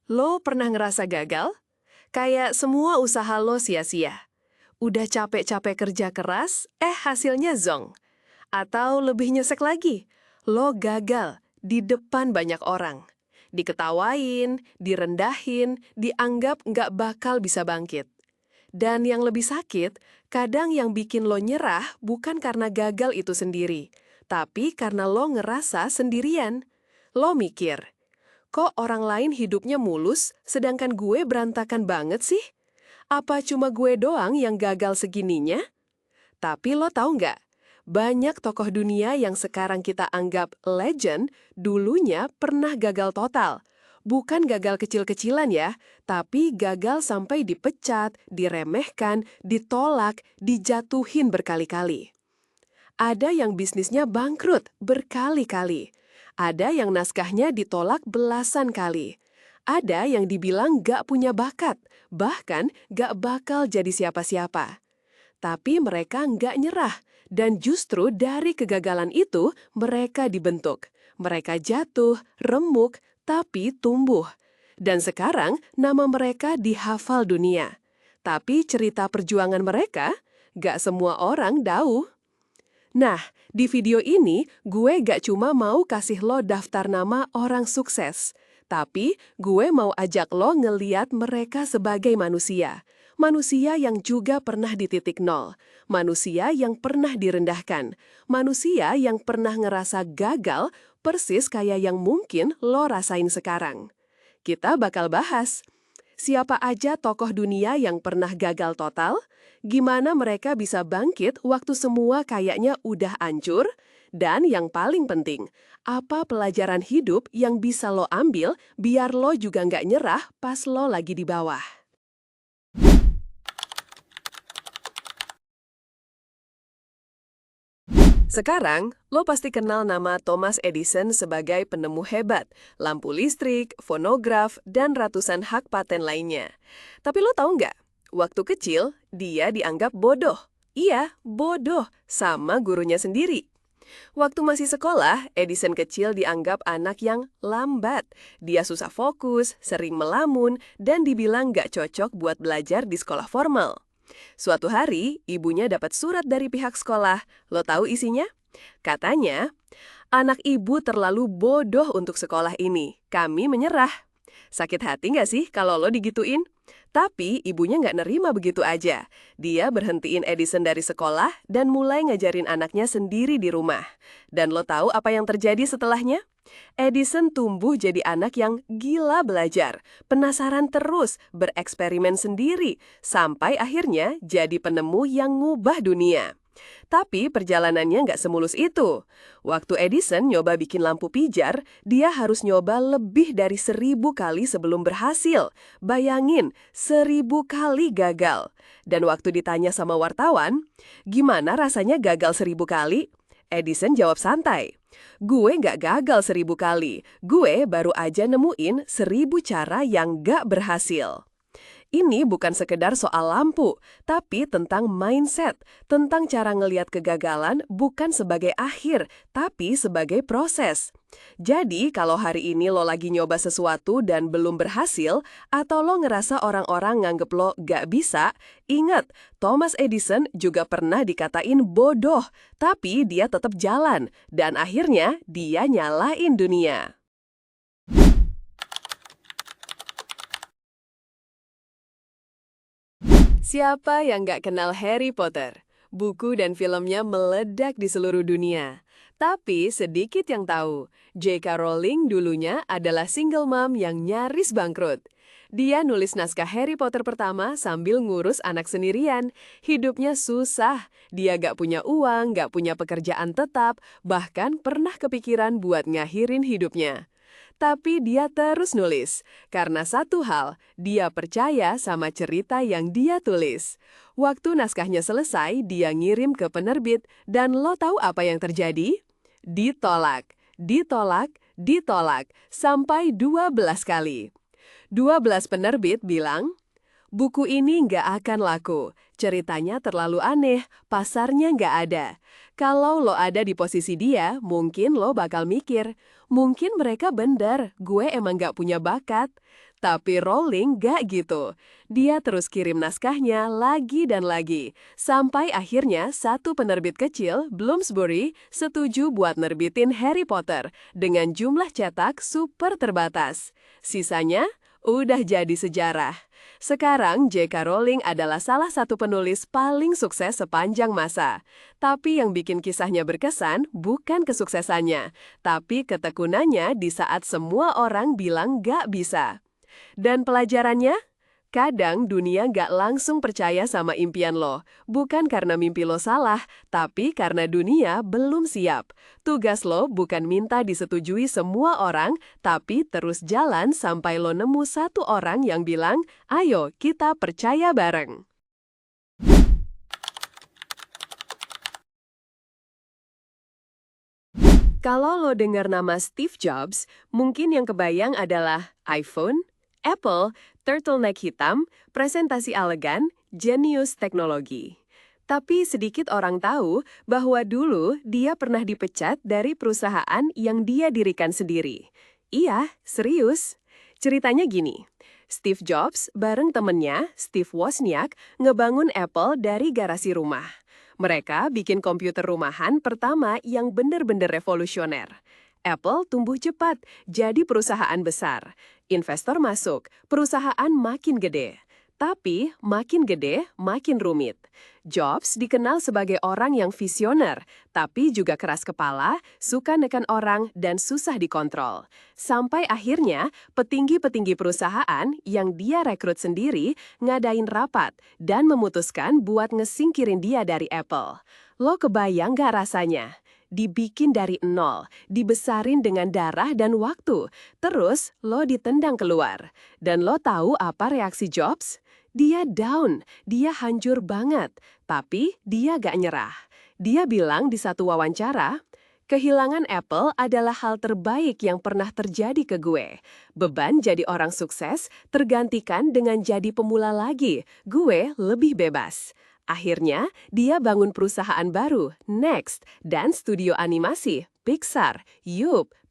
Lo pernah ngerasa gagal? Kayak semua usaha lo sia-sia. Udah capek-capek kerja keras, hasilnya zong. Atau lebih nyesek lagi, lo gagal di depan banyak orang. Diketawain, direndahin, dianggap nggak bakal bisa bangkit. Dan yang lebih sakit, kadang yang bikin lo nyerah bukan karena gagal itu sendiri, tapi karena lo ngerasa sendirian. Lo mikir, kok orang lain hidupnya mulus, sedangkan gue berantakan banget sih? Apa cuma gue doang yang gagal segininya? Tapi lo tahu nggak? Banyak tokoh dunia yang sekarang kita anggap legend, dulunya pernah gagal total. Bukan gagal kecil-kecilan ya, tapi gagal sampai dipecat, diremehkan, ditolak, dijatuhin berkali-kali. Ada yang bisnisnya bangkrut berkali-kali. Ada yang naskahnya ditolak belasan kali. Ada yang dibilang gak punya bakat, bahkan gak bakal jadi siapa-siapa. Tapi mereka nggak nyerah, dan justru dari kegagalan itu mereka dibentuk. Mereka jatuh, remuk, tapi tumbuh. Dan sekarang nama mereka dihafal dunia. Tapi cerita perjuangan mereka, nggak semua orang tahu. Nah, di video ini gue gak cuma mau kasih lo daftar nama orang sukses, tapi gue mau ajak lo ngeliat mereka sebagai manusia. Manusia yang juga pernah di titik nol, manusia yang pernah direndahkan, manusia yang pernah ngerasa gagal persis kayak yang mungkin lo rasain sekarang. Kita bakal bahas siapa aja tokoh dunia yang pernah gagal total, gimana mereka bisa bangkit waktu semua kayaknya udah hancur, dan yang paling penting, apa pelajaran hidup yang bisa lo ambil biar lo juga nggak nyerah pas lo lagi di bawah. Sekarang, lo pasti kenal nama Thomas Edison sebagai penemu hebat, lampu listrik, fonograf, dan ratusan hak paten lainnya. Tapi lo tahu nggak? Waktu kecil, dia dianggap bodoh. Iya, bodoh, sama gurunya sendiri. Waktu masih sekolah, Edison kecil dianggap anak yang lambat. Dia susah fokus, sering melamun, dan dibilang nggak cocok buat belajar di sekolah formal. Suatu hari, ibunya dapat surat dari pihak sekolah. Lo tahu isinya? Katanya, anak ibu terlalu bodoh untuk sekolah ini. Kami menyerah. Sakit hati nggak sih kalau lo digituin? Tapi ibunya nggak nerima begitu aja. Dia berhentiin Edison dari sekolah dan mulai ngajarin anaknya sendiri di rumah. Dan lo tahu apa yang terjadi setelahnya? Edison tumbuh jadi anak yang gila belajar, penasaran terus, bereksperimen sendiri, sampai akhirnya jadi penemu yang ngubah dunia. Tapi perjalanannya nggak semulus itu. Waktu Edison nyoba bikin lampu pijar, dia harus nyoba lebih dari 1.000 kali sebelum berhasil. Bayangin, 1.000 kali gagal. Dan waktu ditanya sama wartawan, gimana rasanya gagal 1.000 kali? Edison jawab santai, gue nggak gagal 1.000 kali, gue baru aja nemuin 1.000 cara yang nggak berhasil. Ini bukan sekedar soal lampu, tapi tentang mindset, tentang cara ngelihat kegagalan bukan sebagai akhir, tapi sebagai proses. Jadi, kalau hari ini lo lagi nyoba sesuatu dan belum berhasil, atau lo ngerasa orang-orang nganggep lo gak bisa, ingat, Thomas Edison juga pernah dikatain bodoh, tapi dia tetap jalan, dan akhirnya dia nyalain dunia. Siapa yang nggak kenal Harry Potter? Buku dan filmnya meledak di seluruh dunia. Tapi sedikit yang tahu, J.K. Rowling dulunya adalah single mom yang nyaris bangkrut. Dia nulis naskah Harry Potter pertama sambil ngurus anak sendirian. Hidupnya susah. Dia nggak punya uang, nggak punya pekerjaan tetap, bahkan pernah kepikiran buat ngakhirin hidupnya. Tapi dia terus nulis, karena satu hal, dia percaya sama cerita yang dia tulis. Waktu naskahnya selesai, dia ngirim ke penerbit, dan lo tahu apa yang terjadi? Ditolak, ditolak, ditolak, sampai 12 kali. 12 penerbit bilang, buku ini nggak akan laku, ceritanya terlalu aneh, pasarnya nggak ada. Kalau lo ada di posisi dia, mungkin lo bakal mikir, mungkin mereka bener, gue emang nggak punya bakat. Tapi Rowling gak gitu. Dia terus kirim naskahnya lagi dan lagi. Sampai akhirnya satu penerbit kecil, Bloomsbury, setuju buat nerbitin Harry Potter dengan jumlah cetak super terbatas. Sisanya udah jadi sejarah. Sekarang J.K. Rowling adalah salah satu penulis paling sukses sepanjang masa. Tapi yang bikin kisahnya berkesan bukan kesuksesannya, tapi ketekunannya di saat semua orang bilang gak bisa. Dan pelajarannya? Kadang dunia nggak langsung percaya sama impian lo. Bukan karena mimpi lo salah, tapi karena dunia belum siap. Tugas lo bukan minta disetujui semua orang, tapi terus jalan sampai lo nemu satu orang yang bilang, ayo kita percaya bareng. Kalau lo dengar nama Steve Jobs, mungkin yang kebayang adalah iPhone, Apple, turtleneck hitam, presentasi elegan, jenius teknologi. Tapi sedikit orang tahu bahwa dulu dia pernah dipecat dari perusahaan yang dia dirikan sendiri. Iya, serius. Ceritanya gini, Steve Jobs bareng temennya, Steve Wozniak, ngebangun Apple dari garasi rumah. Mereka bikin komputer rumahan pertama yang benar-benar revolusioner. Apple tumbuh cepat, jadi perusahaan besar. Investor masuk, perusahaan makin gede. Tapi makin gede, makin rumit. Jobs dikenal sebagai orang yang visioner, tapi juga keras kepala, suka neken orang, dan susah dikontrol. Sampai akhirnya, petinggi-petinggi perusahaan yang dia rekrut sendiri ngadain rapat dan memutuskan buat ngesingkirin dia dari Apple. Lo kebayang gak rasanya? Dibikin dari nol, dibesarin dengan darah dan waktu, terus lo ditendang keluar. Dan lo tahu apa reaksi Jobs? Dia down, dia hancur banget, tapi dia gak nyerah. Dia bilang di satu wawancara, kehilangan Apple adalah hal terbaik yang pernah terjadi ke gue. Beban jadi orang sukses tergantikan dengan jadi pemula lagi, gue lebih bebas. Akhirnya, dia bangun perusahaan baru, Next, dan studio animasi, Pixar,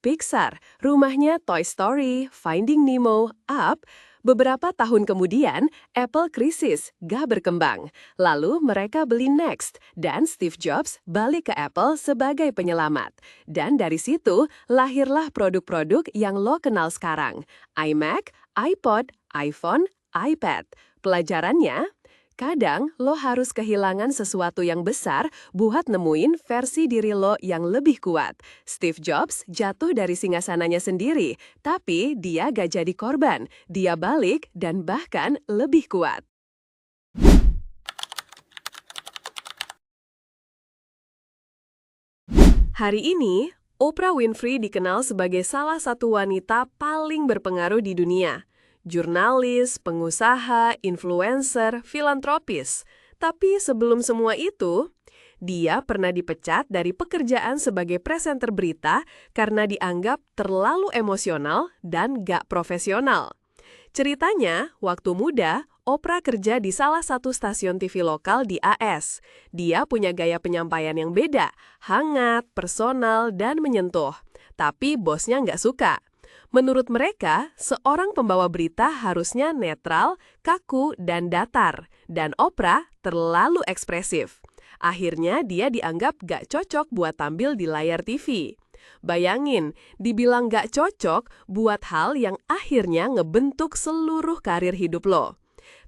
Pixar, rumahnya Toy Story, Finding Nemo, Up. Beberapa tahun kemudian, Apple krisis, gak berkembang. Lalu mereka beli Next, dan Steve Jobs balik ke Apple sebagai penyelamat. Dan dari situ, lahirlah produk-produk yang lo kenal sekarang. iMac, iPod, iPhone, iPad. Pelajarannya? Kadang, lo harus kehilangan sesuatu yang besar buat nemuin versi diri lo yang lebih kuat. Steve Jobs jatuh dari singgasananya sendiri, tapi dia gak jadi korban. Dia balik dan bahkan lebih kuat. Hari ini, Oprah Winfrey dikenal sebagai salah satu wanita paling berpengaruh di dunia. Jurnalis, pengusaha, influencer, filantropis. Tapi sebelum semua itu, dia pernah dipecat dari pekerjaan sebagai presenter berita karena dianggap terlalu emosional dan gak profesional. Ceritanya, waktu muda, Oprah kerja di salah satu stasiun TV lokal di AS. Dia punya gaya penyampaian yang beda, hangat, personal, dan menyentuh. Tapi bosnya nggak suka. Menurut mereka, seorang pembawa berita harusnya netral, kaku, dan datar. Dan Oprah terlalu ekspresif. Akhirnya dia dianggap gak cocok buat tampil di layar TV. Bayangin, dibilang gak cocok buat hal yang akhirnya ngebentuk seluruh karir hidup lo.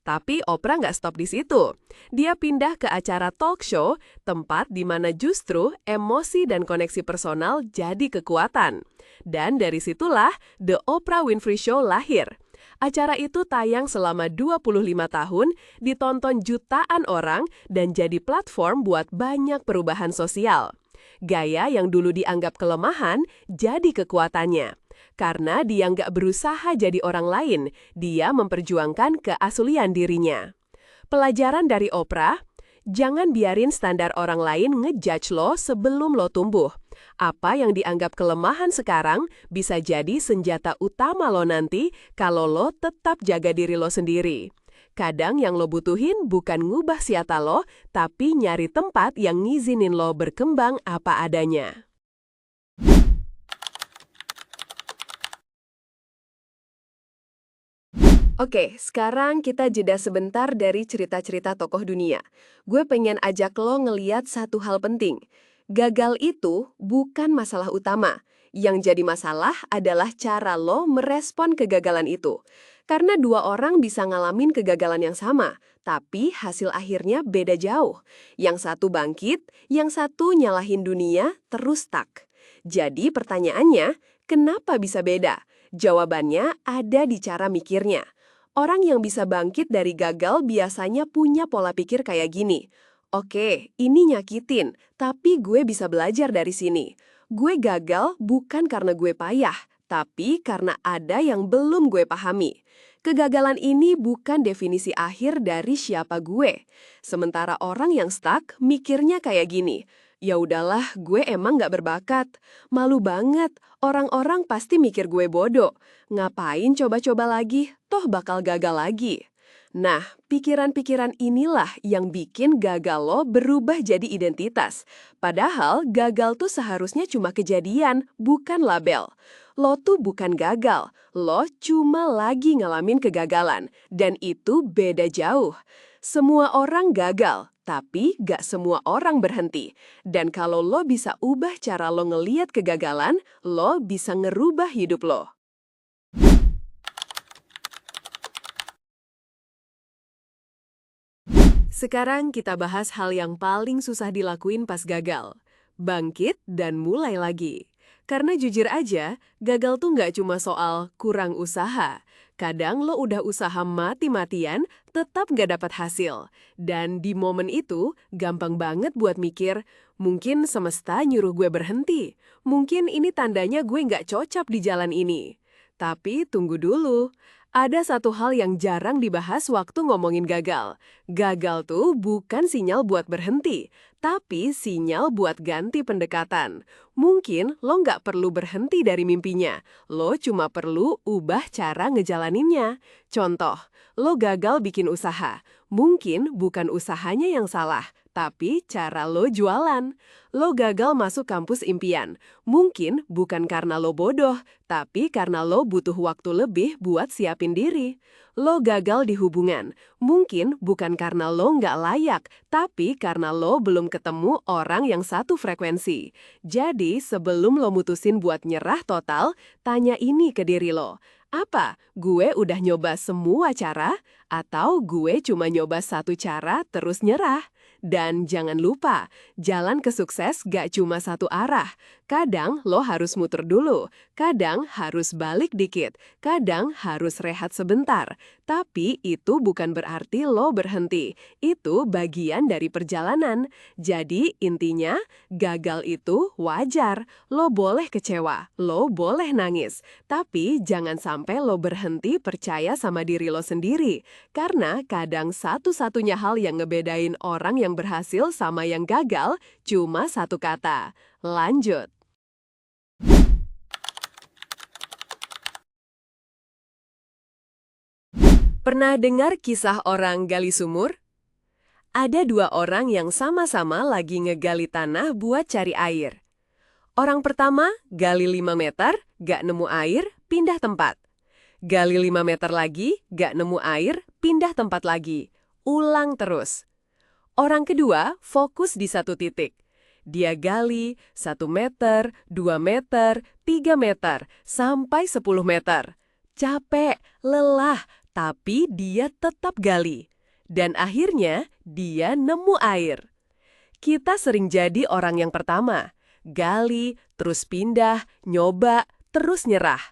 Tapi Oprah nggak stop di situ. Dia pindah ke acara talk show, tempat di mana justru emosi dan koneksi personal jadi kekuatan. Dan dari situlah The Oprah Winfrey Show lahir. Acara itu tayang selama 25 tahun, ditonton jutaan orang, dan jadi platform buat banyak perubahan sosial. Gaya yang dulu dianggap kelemahan, jadi kekuatannya. Karena dia nggak berusaha jadi orang lain, dia memperjuangkan keaslian dirinya. Pelajaran dari Oprah, jangan biarin standar orang lain ngejudge lo sebelum lo tumbuh. Apa yang dianggap kelemahan sekarang bisa jadi senjata utama lo nanti kalau lo tetap jaga diri lo sendiri. Kadang yang lo butuhin bukan ngubah siata lo, tapi nyari tempat yang ngizinin lo berkembang apa adanya. Oke, sekarang kita jeda sebentar dari cerita-cerita tokoh dunia. Gue pengen ajak lo ngeliat satu hal penting. Gagal itu bukan masalah utama. Yang jadi masalah adalah cara lo merespon kegagalan itu. Karena dua orang bisa ngalamin kegagalan yang sama, tapi hasil akhirnya beda jauh. Yang satu bangkit, yang satu nyalahin dunia, terus stuck. Jadi pertanyaannya, kenapa bisa beda? Jawabannya ada di cara mikirnya. Orang yang bisa bangkit dari gagal biasanya punya pola pikir kayak gini. Oke, ini nyakitin, tapi gue bisa belajar dari sini. Gue gagal bukan karena gue payah, tapi karena ada yang belum gue pahami. Kegagalan ini bukan definisi akhir dari siapa gue. Sementara orang yang stuck mikirnya kayak gini. Ya udahlah, gue emang gak berbakat. Malu banget, orang-orang pasti mikir gue bodoh. Ngapain coba-coba lagi, toh bakal gagal lagi. Nah, pikiran-pikiran inilah yang bikin gagal lo berubah jadi identitas. Padahal gagal tuh seharusnya cuma kejadian, bukan label. Lo tuh bukan gagal, lo cuma lagi ngalamin kegagalan. Dan itu beda jauh. Semua orang gagal, tapi gak semua orang berhenti. Dan kalau lo bisa ubah cara lo ngeliat kegagalan, lo bisa ngerubah hidup lo. Sekarang kita bahas hal yang paling susah dilakuin pas gagal. Bangkit dan mulai lagi. Karena jujur aja, gagal tuh nggak cuma soal kurang usaha. Kadang lo udah usaha mati-matian, tetap nggak dapat hasil. Dan di momen itu, gampang banget buat mikir, mungkin semesta nyuruh gue berhenti. Mungkin ini tandanya gue nggak cocok di jalan ini. Tapi tunggu dulu. Ada satu hal yang jarang dibahas waktu ngomongin gagal. Gagal tuh bukan sinyal buat berhenti, tapi sinyal buat ganti pendekatan. Mungkin lo nggak perlu berhenti dari mimpinya, lo cuma perlu ubah cara ngejalaninnya. Contoh, lo gagal bikin usaha. Mungkin bukan usahanya yang salah, tapi cara lo jualan. Lo gagal masuk kampus impian. Mungkin bukan karena lo bodoh, tapi karena lo butuh waktu lebih buat siapin diri. Lo gagal di hubungan. Mungkin bukan karena lo nggak layak, tapi karena lo belum ketemu orang yang satu frekuensi. Jadi, sebelum lo mutusin buat nyerah total, tanya ini ke diri lo. Apa? Gue udah nyoba semua cara? Atau gue cuma nyoba satu cara terus nyerah? Dan jangan lupa, jalan ke sukses gak cuma satu arah. Kadang lo harus muter dulu, kadang harus balik dikit, kadang harus rehat sebentar. Tapi itu bukan berarti lo berhenti. Itu bagian dari perjalanan. Jadi intinya, gagal itu wajar. Lo boleh kecewa, lo boleh nangis. Tapi jangan sampai lo berhenti percaya sama diri lo sendiri. Karena kadang satu-satunya hal yang ngebedain orang yang berhasil sama yang gagal cuma satu kata, lanjut. Pernah dengar kisah orang gali sumur? Ada dua orang yang sama-sama lagi ngegali tanah buat cari air. Orang pertama gali 5 meter, gak nemu air, pindah tempat. Gali 5 meter lagi, gak nemu air, pindah tempat lagi. Ulang terus. Orang kedua fokus di satu titik. Dia gali 1 meter, 2 meter, 3 meter, sampai 10 meter. Capek, lelah, tapi dia tetap gali. Dan akhirnya dia nemu air. Kita sering jadi orang yang pertama. Gali, terus pindah, nyoba, terus nyerah.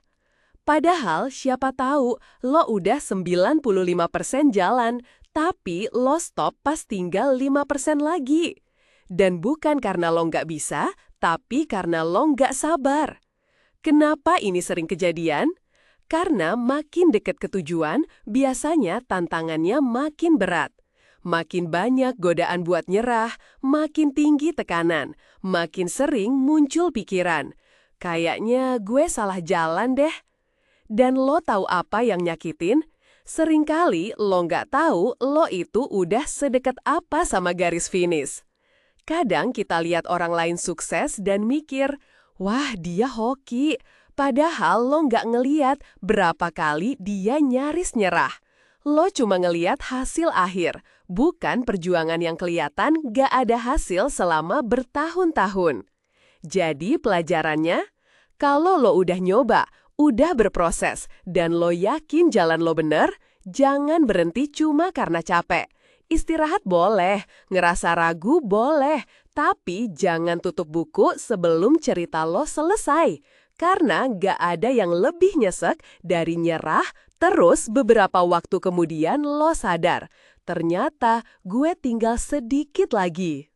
Padahal siapa tahu lo udah 95% jalan, tapi lo stop pas tinggal 5% lagi. Dan bukan karena lo nggak bisa, tapi karena lo nggak sabar. Kenapa ini sering kejadian? Karena makin dekat ke tujuan, biasanya tantangannya makin berat. Makin banyak godaan buat nyerah, makin tinggi tekanan, makin sering muncul pikiran. Kayaknya gue salah jalan deh. Dan lo tahu apa yang nyakitin? Seringkali lo nggak tahu lo itu udah sedekat apa sama garis finish. Kadang kita lihat orang lain sukses dan mikir, wah dia hoki. Padahal lo nggak ngeliat berapa kali dia nyaris nyerah. Lo cuma ngeliat hasil akhir, bukan perjuangan yang kelihatan nggak ada hasil selama bertahun-tahun. Jadi pelajarannya, kalau lo udah nyoba, udah berproses, dan lo yakin jalan lo bener, jangan berhenti cuma karena capek. Istirahat boleh, ngerasa ragu boleh, tapi jangan tutup buku sebelum cerita lo selesai. Karena gak ada yang lebih nyesek dari nyerah, terus beberapa waktu kemudian lo sadar. Ternyata gue tinggal sedikit lagi.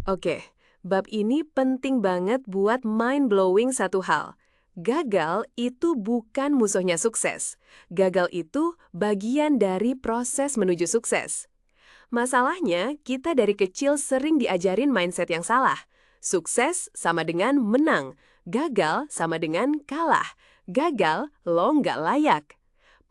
Oke, bab ini penting banget buat mind-blowing satu hal. Gagal itu bukan musuhnya sukses. Gagal itu bagian dari proses menuju sukses. Masalahnya, kita dari kecil sering diajarin mindset yang salah. Sukses sama dengan menang, gagal sama dengan kalah. Gagal, lo nggak layak.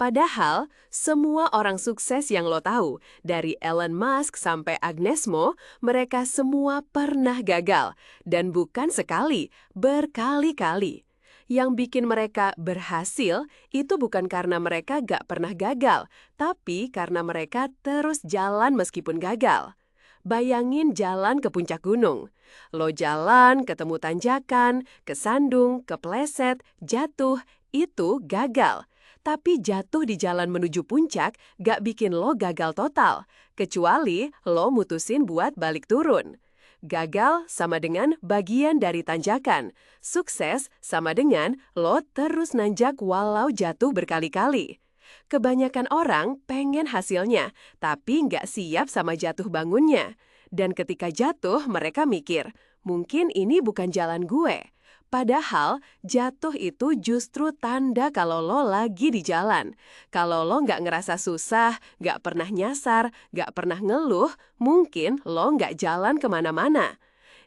Padahal, semua orang sukses yang lo tahu, dari Elon Musk sampai Agnes Mo, mereka semua pernah gagal. Dan bukan sekali, berkali-kali. Yang bikin mereka berhasil, itu bukan karena mereka gak pernah gagal, tapi karena mereka terus jalan meskipun gagal. Bayangin jalan ke puncak gunung. Lo jalan, ketemu tanjakan, kesandung, kepleset, jatuh, itu gagal. Tapi jatuh di jalan menuju puncak gak bikin lo gagal total, kecuali lo mutusin buat balik turun. Gagal sama dengan bagian dari tanjakan. Sukses sama dengan lo terus nanjak walau jatuh berkali-kali. Kebanyakan orang pengen hasilnya, tapi nggak siap sama jatuh bangunnya. Dan ketika jatuh, mereka mikir, mungkin ini bukan jalan gue. Padahal, jatuh itu justru tanda kalau lo lagi di jalan. Kalau lo nggak ngerasa susah, nggak pernah nyasar, nggak pernah ngeluh, mungkin lo nggak jalan kemana-mana.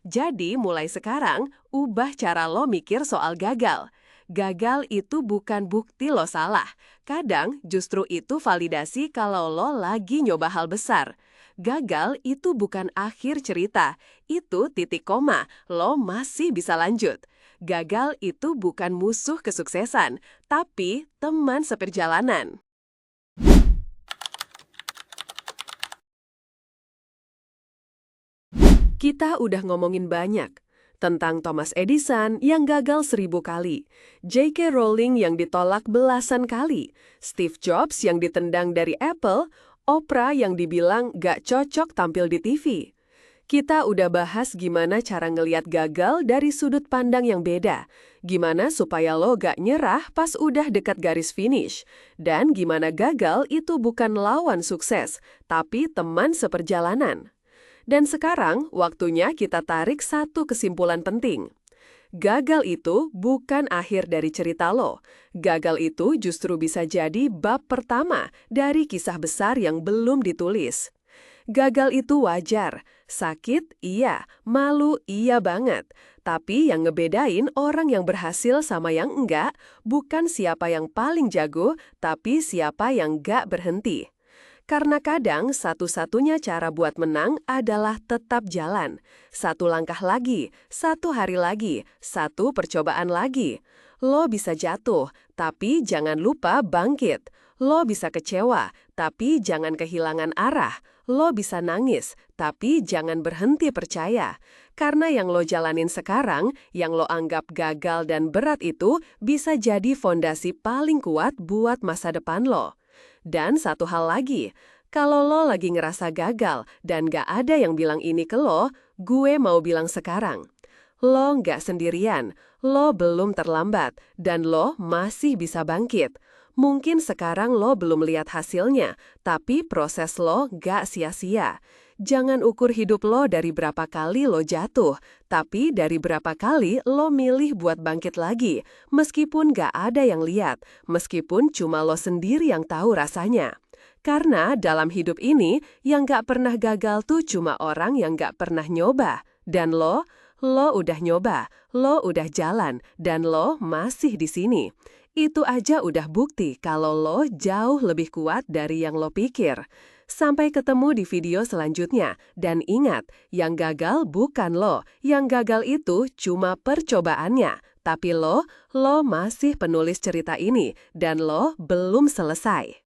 Jadi, mulai sekarang, ubah cara lo mikir soal gagal. Gagal itu bukan bukti lo salah. Kadang, justru itu validasi kalau lo lagi nyoba hal besar. Gagal itu bukan akhir cerita, itu titik koma, lo masih bisa lanjut. Gagal itu bukan musuh kesuksesan, tapi teman seperjalanan. Kita udah ngomongin banyak tentang Thomas Edison yang gagal 1000 kali, J.K. Rowling yang ditolak belasan kali, Steve Jobs yang ditendang dari Apple, Oprah yang dibilang gak cocok tampil di TV. Kita udah bahas gimana cara ngeliat gagal dari sudut pandang yang beda, gimana supaya lo gak nyerah pas udah dekat garis finish, dan gimana gagal itu bukan lawan sukses, tapi teman seperjalanan. Dan sekarang, waktunya kita tarik satu kesimpulan penting. Gagal itu bukan akhir dari cerita lo. Gagal itu justru bisa jadi bab pertama dari kisah besar yang belum ditulis. Gagal itu wajar, sakit iya, malu iya banget. Tapi yang ngebedain orang yang berhasil sama yang enggak, bukan siapa yang paling jago, tapi siapa yang enggak berhenti. Karena kadang satu-satunya cara buat menang adalah tetap jalan. Satu langkah lagi, satu hari lagi, satu percobaan lagi. Lo bisa jatuh, tapi jangan lupa bangkit. Lo bisa kecewa, tapi jangan kehilangan arah. Lo bisa nangis, tapi jangan berhenti percaya. Karena yang lo jalanin sekarang, yang lo anggap gagal dan berat itu bisa jadi fondasi paling kuat buat masa depan lo. Dan satu hal lagi, kalau lo lagi ngerasa gagal dan gak ada yang bilang ini ke lo, gue mau bilang sekarang. Lo gak sendirian, lo belum terlambat, dan lo masih bisa bangkit. Mungkin sekarang lo belum lihat hasilnya, tapi proses lo gak sia-sia. Jangan ukur hidup lo dari berapa kali lo jatuh, tapi dari berapa kali lo milih buat bangkit lagi, meskipun gak ada yang lihat, meskipun cuma lo sendiri yang tahu rasanya. Karena dalam hidup ini, yang gak pernah gagal tuh cuma orang yang gak pernah nyoba. Dan lo udah nyoba, lo udah jalan, dan lo masih di sini. Itu aja udah bukti kalau lo jauh lebih kuat dari yang lo pikir. Sampai ketemu di video selanjutnya. Dan ingat, yang gagal bukan lo. Yang gagal itu cuma percobaannya. Tapi lo masih penulis cerita ini. Dan lo belum selesai.